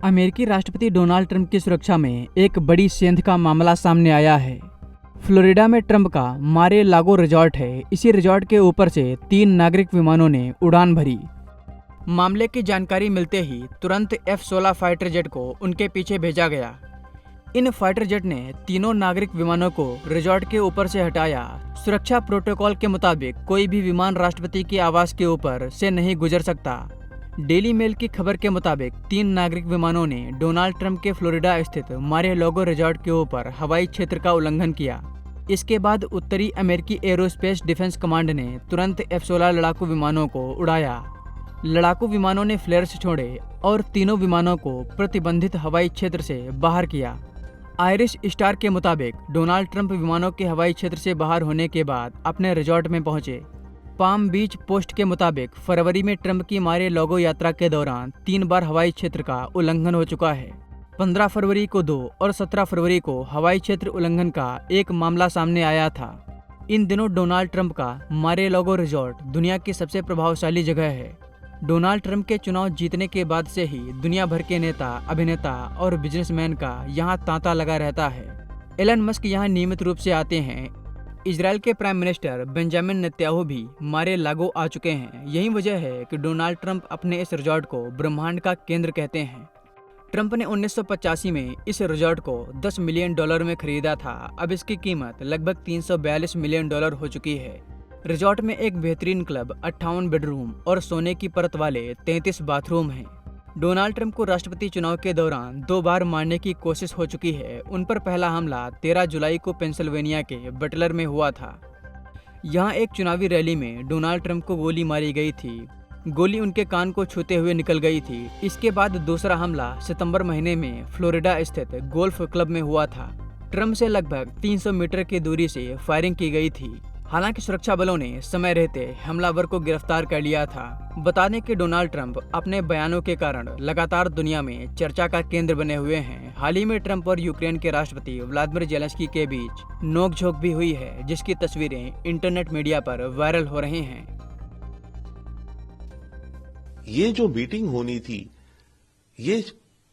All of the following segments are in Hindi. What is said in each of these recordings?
अमेरिकी राष्ट्रपति डोनाल्ड ट्रंप की सुरक्षा में एक बड़ी सेंध का मामला सामने आया है। फ्लोरिडा में ट्रंप का मारे लागो रिजॉर्ट है। इसी रिजॉर्ट के ऊपर से 3 नागरिक विमानों ने उड़ान भरी। मामले की जानकारी मिलते ही तुरंत F-16 फाइटर जेट को उनके पीछे भेजा गया। इन फाइटर जेट ने तीनों नागरिक विमानों को रिजॉर्ट के ऊपर से हटाया। सुरक्षा प्रोटोकॉल के मुताबिक कोई भी विमान राष्ट्रपति के आवास के ऊपर से नहीं गुजर सकता। डेली मेल की खबर के मुताबिक 3 नागरिक विमानों ने डोनाल्ड ट्रंप के फ्लोरिडा स्थित मारे-लागो रिजॉर्ट के ऊपर हवाई क्षेत्र का उल्लंघन किया। इसके बाद उत्तरी अमेरिकी एरोस्पेस डिफेंस कमांड ने तुरंत F-16 लड़ाकू विमानों को उड़ाया। लड़ाकू विमानों ने फ्लेयर्स छोड़े और तीनों विमानों को प्रतिबंधित हवाई क्षेत्र से बाहर किया। आयरिश स्टार के मुताबिक डोनाल्ड ट्रंप विमानों के हवाई क्षेत्र से बाहर होने के बाद अपने रिजॉर्ट में पहुंचे। पाम बीच पोस्ट के मुताबिक फरवरी में ट्रंप की मारे-लागो यात्रा के दौरान 3 बार हवाई क्षेत्र का उल्लंघन हो चुका है। 15 फरवरी को 2 और 17 फरवरी को हवाई क्षेत्र उल्लंघन का एक मामला सामने आया था। इन दिनों डोनाल्ड ट्रंप का मारे-लागो रिजॉर्ट दुनिया की सबसे प्रभावशाली जगह है। डोनाल्ड ट्रंप के चुनाव जीतने के बाद से ही दुनिया भर के नेता, अभिनेता और बिजनेसमैन का यहाँ तांता लगा रहता है। एलन मस्क यहाँ नियमित रूप से आते हैं। इजराइल के प्राइम मिनिस्टर बेंजामिन नेतन्याहू भी मारे-लागो आ चुके हैं। यही वजह है कि डोनाल्ड ट्रंप अपने इस रिजॉर्ट को ब्रह्मांड का केंद्र कहते हैं। ट्रंप ने 1985 में इस रिजॉर्ट को $10 मिलियन में खरीदा था। अब इसकी कीमत लगभग $342 मिलियन हो चुकी है। रिजॉर्ट में एक बेहतरीन क्लब, 58 बेडरूम और सोने की परत वाले 33 बाथरूम हैं। डोनाल्ड ट्रंप को राष्ट्रपति चुनाव के दौरान 2 बार मारने की कोशिश हो चुकी है। उन पर पहला हमला 13 जुलाई को पेंसिल्वेनिया के बटलर में हुआ था। यहाँ एक चुनावी रैली में डोनाल्ड ट्रंप को गोली मारी गई थी। गोली उनके कान को छूते हुए निकल गई थी। इसके बाद दूसरा हमला सितंबर महीने में फ्लोरिडा स्थित गोल्फ क्लब में हुआ था। ट्रंप से लगभग 300 मीटर की दूरी से फायरिंग की गई थी। हालांकि सुरक्षा बलों ने समय रहते हमलावर को गिरफ्तार कर लिया था। बता दें कि डोनाल्ड ट्रंप अपने बयानों के कारण लगातार दुनिया में चर्चा का केंद्र बने हुए हैं। हाल ही में ट्रंप और यूक्रेन के राष्ट्रपति व्लादिमीर जेलेंस्की के बीच नोकझोंक भी हुई है, जिसकी तस्वीरें इंटरनेट मीडिया पर वायरल हो रही हैं। ये जो मीटिंग होनी थी, ये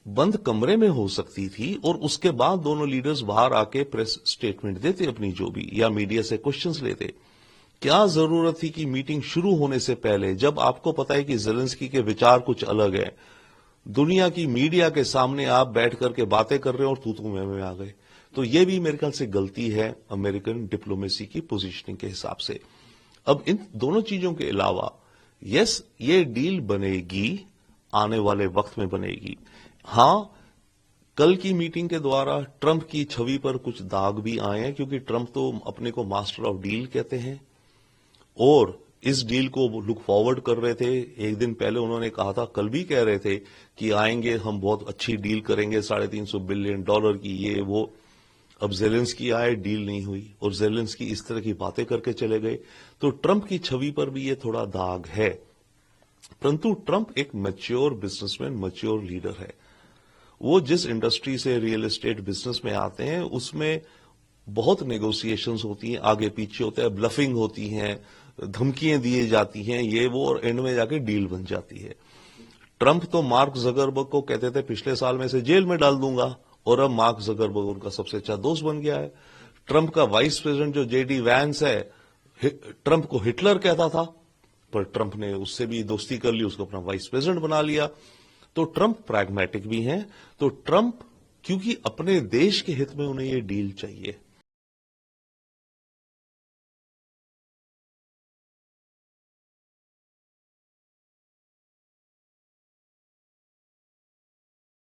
बंद कमरे में हो सकती थी और उसके बाद दोनों लीडर्स बाहर आके प्रेस स्टेटमेंट देते अपनी जो भी, या मीडिया से क्वेश्चंस लेते। क्या जरूरत थी कि मीटिंग शुरू होने से पहले, जब आपको पता है कि जेलेंस्की के विचार कुछ अलग है, दुनिया की मीडिया के सामने आप बैठ करके बातें कर रहे हो और तू में आ गए? तो ये भी मेरे ख्याल से गलती है अमेरिकन डिप्लोमेसी की पोजीशनिंग के हिसाब से। अब इन दोनों चीजों के अलावा, यस, ये डील बनेगी, आने वाले वक्त में बनेगी। हां, कल की मीटिंग के द्वारा ट्रंप की छवि पर कुछ दाग भी आए हैं, क्योंकि ट्रंप तो अपने को मास्टर ऑफ डील कहते हैं और इस डील को लुक फॉरवर्ड कर रहे थे। एक दिन पहले उन्होंने कहा था, कल भी कह रहे थे कि आएंगे, हम बहुत अच्छी डील करेंगे, $350 बिलियन की, ये वो। अब जेलेंस्की आए, डील नहीं हुई और जेलेंस्की इस तरह की बातें करके चले गए। तो ट्रंप की छवि पर भी ये थोड़ा दाग है। परंतु ट्रंप एक मैच्योर बिजनेसमैन, मैच्योर लीडर है। वो जिस इंडस्ट्री से, रियल एस्टेट बिजनेस में आते हैं, उसमें बहुत नेगोशिएशंस होती हैं, आगे पीछे होता है, ब्लफिंग होती हैं, धमकियां दी जाती हैं, ये वो, और एंड में जाके डील बन जाती है। ट्रंप तो मार्क जकरबर्ग को कहते थे पिछले साल में से जेल में डाल दूंगा, और अब मार्क जकरबर्ग उनका सबसे अच्छा दोस्त बन गया है। ट्रंप का वाइस प्रेसिडेंट जो JD वैंस है, ट्रंप को हिटलर कहता था, पर ट्रंप ने उससे भी दोस्ती कर ली, उसको अपना वाइस प्रेसिडेंट बना लिया। तो ट्रंप प्रैग्मेटिक भी हैं। तो ट्रंप, क्योंकि अपने देश के हित में उन्हें ये डील चाहिए,